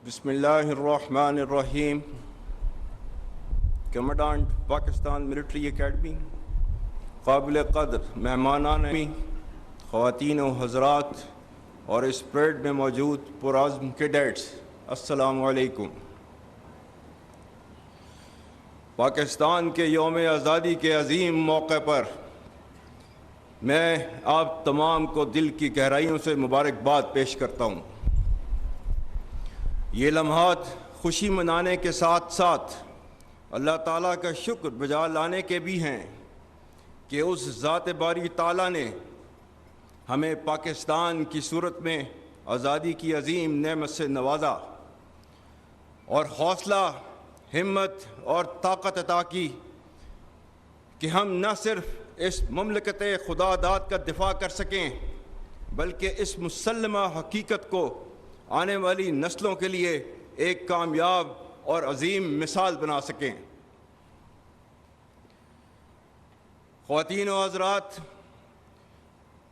بسم اللہ الرحمن الرحیم. کمانڈنٹ پاکستان ملٹری اکیڈمی، قابل قدر مہمانان، خواتین و حضرات اور اس پریڈ میں موجود پرعزم کیڈٹس، السلام علیکم. پاکستان کے یوم آزادی کے عظیم موقع پر میں آپ تمام کو دل کی گہرائیوں سے مبارکباد پیش کرتا ہوں. یہ لمحات خوشی منانے کے ساتھ ساتھ اللہ تعالیٰ کا شکر بجا لانے کے بھی ہیں کہ اس ذات باری تعالیٰ نے ہمیں پاکستان کی صورت میں آزادی کی عظیم نعمت سے نوازا اور حوصلہ، ہمت اور طاقت عطا کی کہ ہم نہ صرف اس مملکت خدا داد کا دفاع کر سکیں بلکہ اس مسلمہ حقیقت کو آنے والی نسلوں کے لیے ایک کامیاب اور عظیم مثال بنا سکیں. خواتین و حضرات،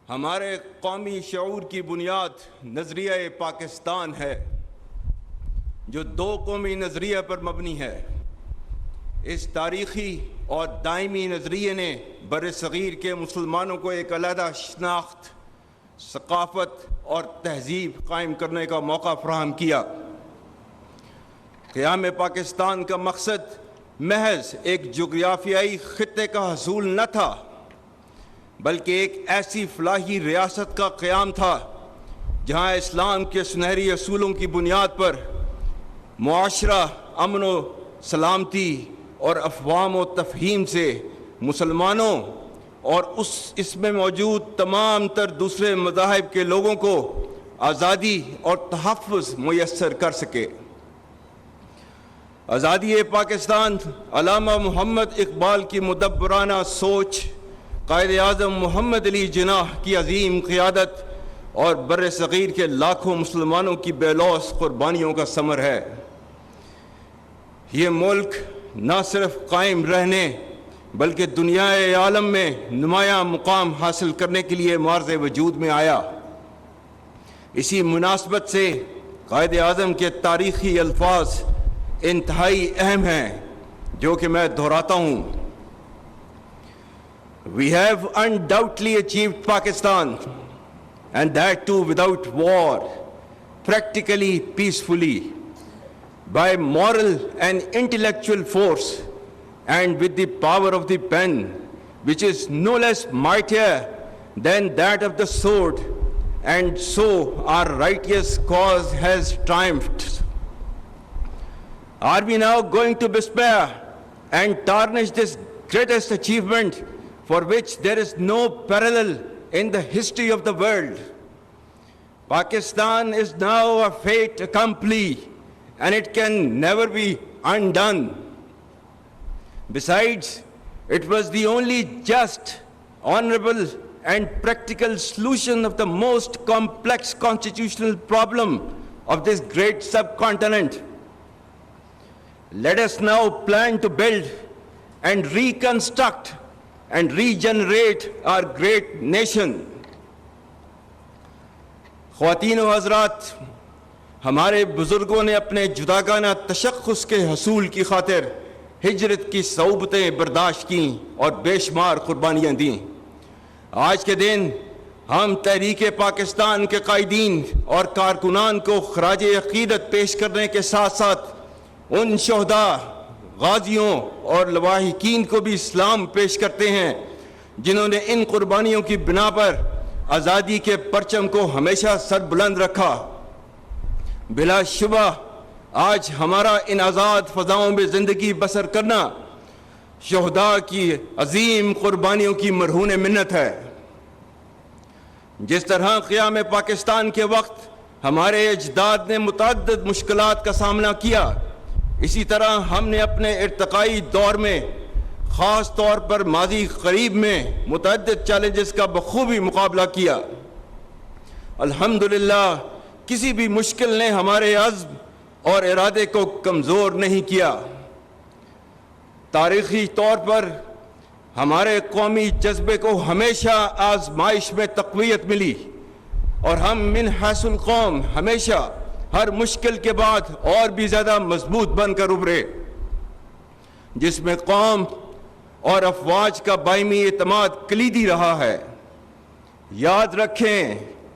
ہمارے قومی شعور کی بنیاد نظریہ پاکستان ہے جو دو قومی نظریے پر مبنی ہے. اس تاریخی اور دائمی نظریے نے بر صغیر کے مسلمانوں کو ایک علیحدہ شناخت، ثقافت اور تہذیب قائم کرنے کا موقع فراہم کیا. قیام پاکستان کا مقصد محض ایک جغرافیائی خطے کا حصول نہ تھا بلکہ ایک ایسی فلاحی ریاست کا قیام تھا جہاں اسلام کے سنہری اصولوں کی بنیاد پر معاشرہ امن و سلامتی اور افہام و تفہیم سے مسلمانوں اور اس میں موجود تمام تر دوسرے مذاہب کے لوگوں کو آزادی اور تحفظ میسر کر سکے. آزادی پاکستان علامہ محمد اقبال کی مدبرانہ سوچ، قائد اعظم محمد علی جناح کی عظیم قیادت اور بر صغیر کے لاکھوں مسلمانوں کی بے لوث قربانیوں کا ثمر ہے. یہ ملک نہ صرف قائم رہنے بلکہ دنیا عالم میں نمایاں مقام حاصل کرنے کے لیے معرض وجود میں آیا. اسی مناسبت سے قائد اعظم کے تاریخی الفاظ انتہائی اہم ہیں جو کہ میں دہراتا ہوں. We have undoubtedly achieved Pakistan, and that too without war, practically peacefully, by moral and intellectual force, and with the power of the pen, which is no less mightier than that of the sword, and so our righteous cause has triumphed. Are we now going to despair and tarnish this greatest achievement for which there is no parallel in the history of the world? Pakistan is now a fait accompli, and it can never be undone. Besides, it was the only just, honorable, and practical solution of the most complex constitutional problem of this great subcontinent. Let us now plan to build and reconstruct and regenerate our great nation. خواتین و حضرات، ہمارے بزرگوں نے اپنے جداگانہ تشخص کے حصول کی خاطر ہجرت کی صعوبتیں برداشت کیں اور بے شمار قربانیاں دیں. آج کے دن ہم تحریک پاکستان کے قائدین اور کارکنان کو خراج عقیدت پیش کرنے کے ساتھ ساتھ ان شہداء، غازیوں اور لواحقین کو بھی سلام پیش کرتے ہیں جنہوں نے ان قربانیوں کی بنا پر آزادی کے پرچم کو ہمیشہ سر بلند رکھا. بلا شبہ آج ہمارا ان آزاد فضاؤں میں زندگی بسر کرنا شہداء کی عظیم قربانیوں کی مرہون منت ہے. جس طرح قیام پاکستان کے وقت ہمارے اجداد نے متعدد مشکلات کا سامنا کیا، اسی طرح ہم نے اپنے ارتقائی دور میں خاص طور پر ماضی قریب میں متعدد چیلنجز کا بخوبی مقابلہ کیا. الحمدللہ کسی بھی مشکل نے ہمارے عزم اور ارادے کو کمزور نہیں کیا. تاریخی طور پر ہمارے قومی جذبے کو ہمیشہ آزمائش میں تقویت ملی اور ہم من حیث القوم ہمیشہ ہر مشکل کے بعد اور بھی زیادہ مضبوط بن کر ابھرے، جس میں قوم اور افواج کا باہمی اعتماد کلیدی رہا ہے۔ یاد رکھیں،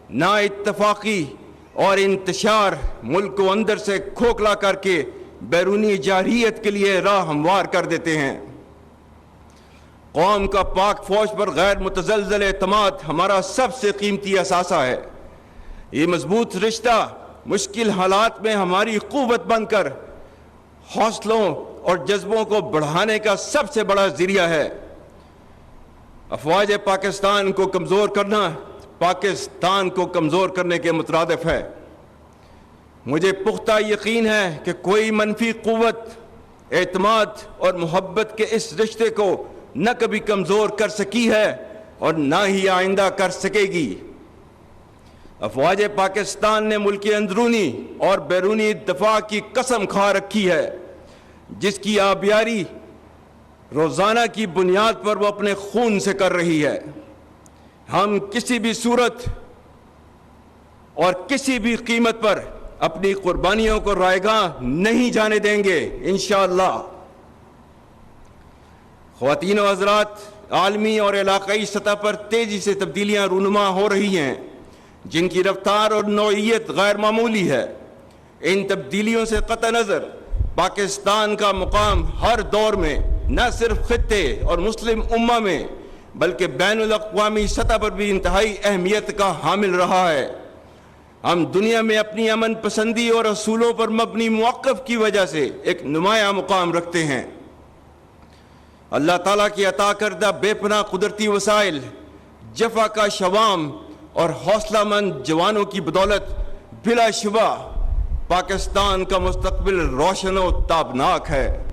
نا اتفاقی اور انتشار ملک کو اندر سے کھوکھلا کر کے بیرونی جارحیت کے لیے راہ ہموار کر دیتے ہیں۔ قوم کا پاک فوج پر غیر متزلزل اعتماد ہمارا سب سے قیمتی اثاثہ ہے۔ یہ مضبوط رشتہ مشکل حالات میں ہماری قوت بن کر حوصلوں اور جذبوں کو بڑھانے کا سب سے بڑا ذریعہ ہے۔ افواج پاکستان کو کمزور کرنا پاکستان کو کمزور کرنے کے مترادف ہے۔ مجھے پختہ یقین ہے کہ کوئی منفی قوت اعتماد اور محبت کے اس رشتے کو نہ کبھی کمزور کر سکی ہے اور نہ ہی آئندہ کر سکے گی۔ افواج پاکستان نے ملک اندرونی اور بیرونی دفاع کی قسم کھا رکھی ہے، جس کی آبیاری روزانہ کی بنیاد پر وہ اپنے خون سے کر رہی ہے۔ ہم کسی بھی صورت اور کسی بھی قیمت پر اپنی قربانیوں کو رائیگاں نہیں جانے دیں گے انشاءاللہ۔ خواتین و حضرات، عالمی اور علاقائی سطح پر تیزی سے تبدیلیاں رونما ہو رہی ہیں، جن کی رفتار اور نوعیت غیر معمولی ہے۔ ان تبدیلیوں سے قطع نظر پاکستان کا مقام ہر دور میں نہ صرف خطے اور مسلم امہ میں بلکہ بین الاقوامی سطح پر بھی انتہائی اہمیت کا حامل رہا ہے۔ ہم دنیا میں اپنی امن پسندی اور اصولوں پر مبنی موقف کی وجہ سے ایک نمایاں مقام رکھتے ہیں۔ اللہ تعالیٰ کی عطا کردہ بے پناہ قدرتی وسائل، جفا کا شوام اور حوصلہ مند جوانوں کی بدولت بلا شبہ پاکستان کا مستقبل روشن و تابناک ہے۔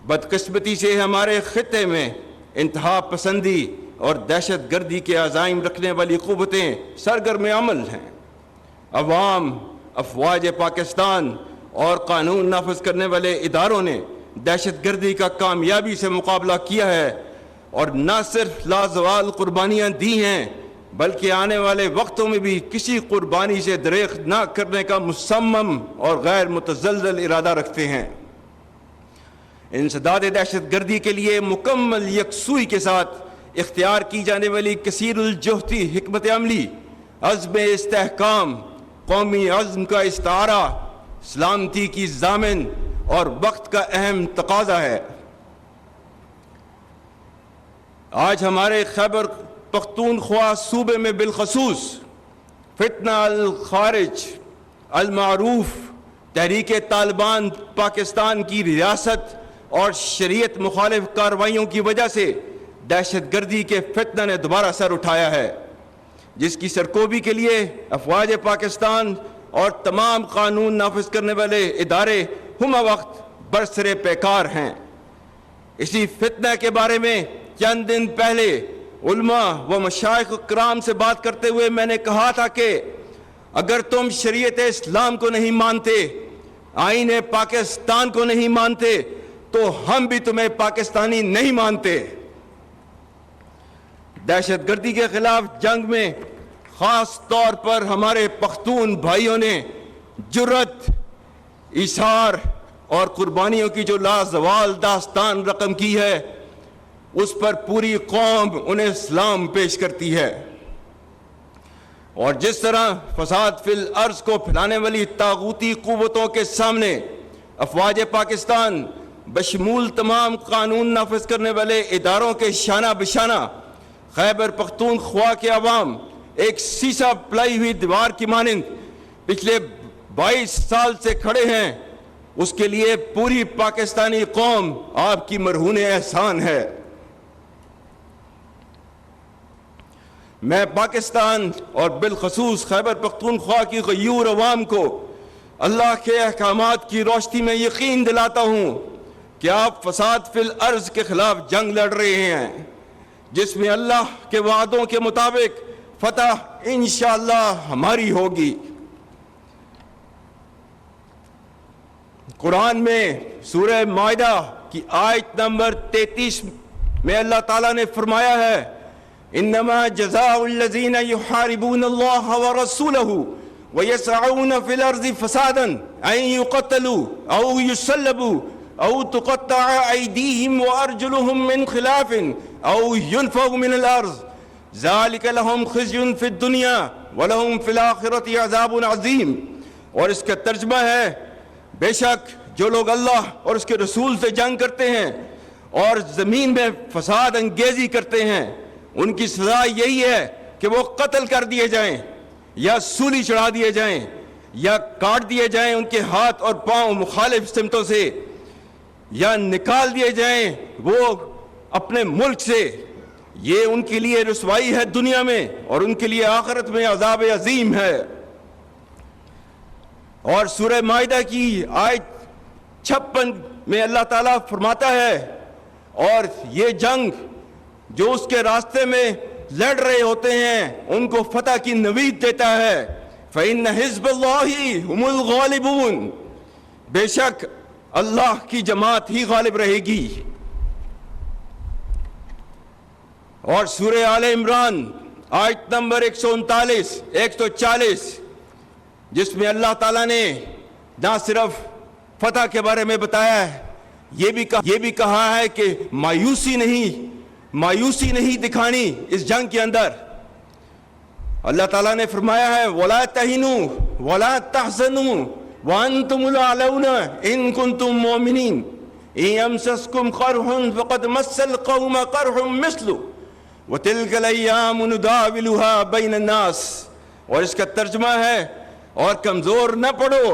بدقسمتی سے ہمارے خطے میں انتہا پسندی اور دہشت گردی کے عزائم رکھنے والی قوتیں سرگرم عمل ہیں۔ عوام، افواج پاکستان اور قانون نافذ کرنے والے اداروں نے دہشت گردی کا کامیابی سے مقابلہ کیا ہے اور نہ صرف لازوال قربانیاں دی ہیں بلکہ آنے والے وقتوں میں بھی کسی قربانی سے دریغ نہ کرنے کا مصمم اور غیر متزلزل ارادہ رکھتے ہیں۔ انسداد دہشت گردی کے لیے مکمل یکسوئی کے ساتھ اختیار کی جانے والی کثیر الجہتی حکمت عملی، عزم استحکام، قومی عزم کا استعارہ، سلامتی کی ضامن اور وقت کا اہم تقاضا ہے۔ آج ہمارے خیبر پختونخوا صوبے میں بالخصوص فتنہ الخارج المعروف تحریک طالبان پاکستان کی ریاست اور شریعت مخالف کارروائیوں کی وجہ سے دہشت گردی کے فتنہ نے دوبارہ سر اٹھایا ہے، جس کی سرکوبی کے لیے افواج پاکستان اور تمام قانون نافذ کرنے والے ادارے ہمہ وقت برسر پیکار ہیں۔ اسی فتنہ کے بارے میں چند دن پہلے علماء و مشائخ کرام سے بات کرتے ہوئے میں نے کہا تھا کہ اگر تم شریعت اسلام کو نہیں مانتے، آئین پاکستان کو نہیں مانتے، تو ہم بھی تمہیں پاکستانی نہیں مانتے۔ دہشت گردی کے خلاف جنگ میں خاص طور پر ہمارے پختون بھائیوں نے جرت، ایثار اور قربانیوں کی جو لازوال داستان رقم کی ہے، اس پر پوری قوم انہیں سلام پیش کرتی ہے۔ اور جس طرح فساد فی الارض کو پھیلانے والی طاغوتی قوتوں کے سامنے افواج پاکستان بشمول تمام قانون نافذ کرنے والے اداروں کے شانہ بشانہ خیبر پختونخوا کے عوام ایک سیسا پلائی ہوئی دیوار کی مانند پچھلے 22 سال سے کھڑے ہیں، اس کے لیے پوری پاکستانی قوم آپ کی مرہون احسان ہے۔ میں پاکستان اور بالخصوص خیبر پختونخوا کی غیور عوام کو اللہ کے احکامات کی روشنی میں یقین دلاتا ہوں کہ آپ فساد فی الارض کے خلاف جنگ لڑ رہے ہیں، جس میں اللہ کے وعدوں کے مطابق فتح انشاءاللہ ہماری ہوگی۔ قرآن میں سورہ مائدہ کی آیت نمبر 33 میں اللہ تعالیٰ نے فرمایا ہے، انما جزاء الذین یحاربون اللہ ورسولہ وَيَسْعَوْنَ فِي الْأَرْضِ فَسَادًا أَن يُقَتَّلُوا أَوْ يُسَلَّبُوا أَوْ تُقَطَّعَ أَيْدِيهِمْ وَأَرْجُلُهُم مِّنْ خِلَافٍ أَوْ يُنفَوْا مِنَ الْأَرْضِ ذَلِكَ لَهُمْ خِزْيٌ فِي الدُّنْيَا وَلَهُمْ فِي الْآخِرَةِ عَذَابٌ عَظِيمٌ. اور اس کا ترجمہ ہے بے شک جو لوگ اللہ اور اس کے رسول سے جنگ کرتے ہیں اور زمین میں فساد انگیزی کرتے ہیں ان کی سزا یہی ہے کہ وہ قتل کر دیے جائیں یا سولی چڑھا دیے جائیں یا کاٹ دیے جائیں ان کے ہاتھ اور پاؤں مخالف سمتوں سے یا نکال دیے جائیں وہ اپنے ملک سے. یہ ان کے لیے رسوائی ہے دنیا میں اور ان کے لیے آخرت میں عذاب عظیم ہے. اور سورہ مائدہ کی آیت 56 میں اللہ تعالیٰ فرماتا ہے اور یہ جنگ جو اس کے راستے میں لڑ رہے ہوتے ہیں ان کو فتح کی نوید دیتا ہے. فَإِنَّ حِزْبَ اللَّهِ هُمُ الْغَالِبُونَ بے شک اللہ کی جماعت ہی غالب رہے گی. اور سورہ آل عمران آیت نمبر 139 140 جس میں اللہ تعالیٰ نے نہ صرف فتح کے بارے میں بتایا ہے یہ بھی کہا ہے کہ مایوسی نہیں دکھانی اس جنگ کے اندر. اللہ تعالیٰ نے فرمایا ہے وَلَا تَهِنُوا وَلَا تَحْزَنُوا وَأَنْتُمُ الْأَعْلَوْنَ إِن كُنتُم مُّؤْمِنِينَ إِن يَمْسَسْكُمْ قَرْحٌ فَقَدْ مَسَّ الْقَوْمَ قَرْحٌ مِثْلُهُ وَتِلْكَ الْأَيَّامُ نُدَاوِلُهَا بَيْنَ النَّاسِ. اور اس کا ترجمہ ہے اور کمزور نہ پڑو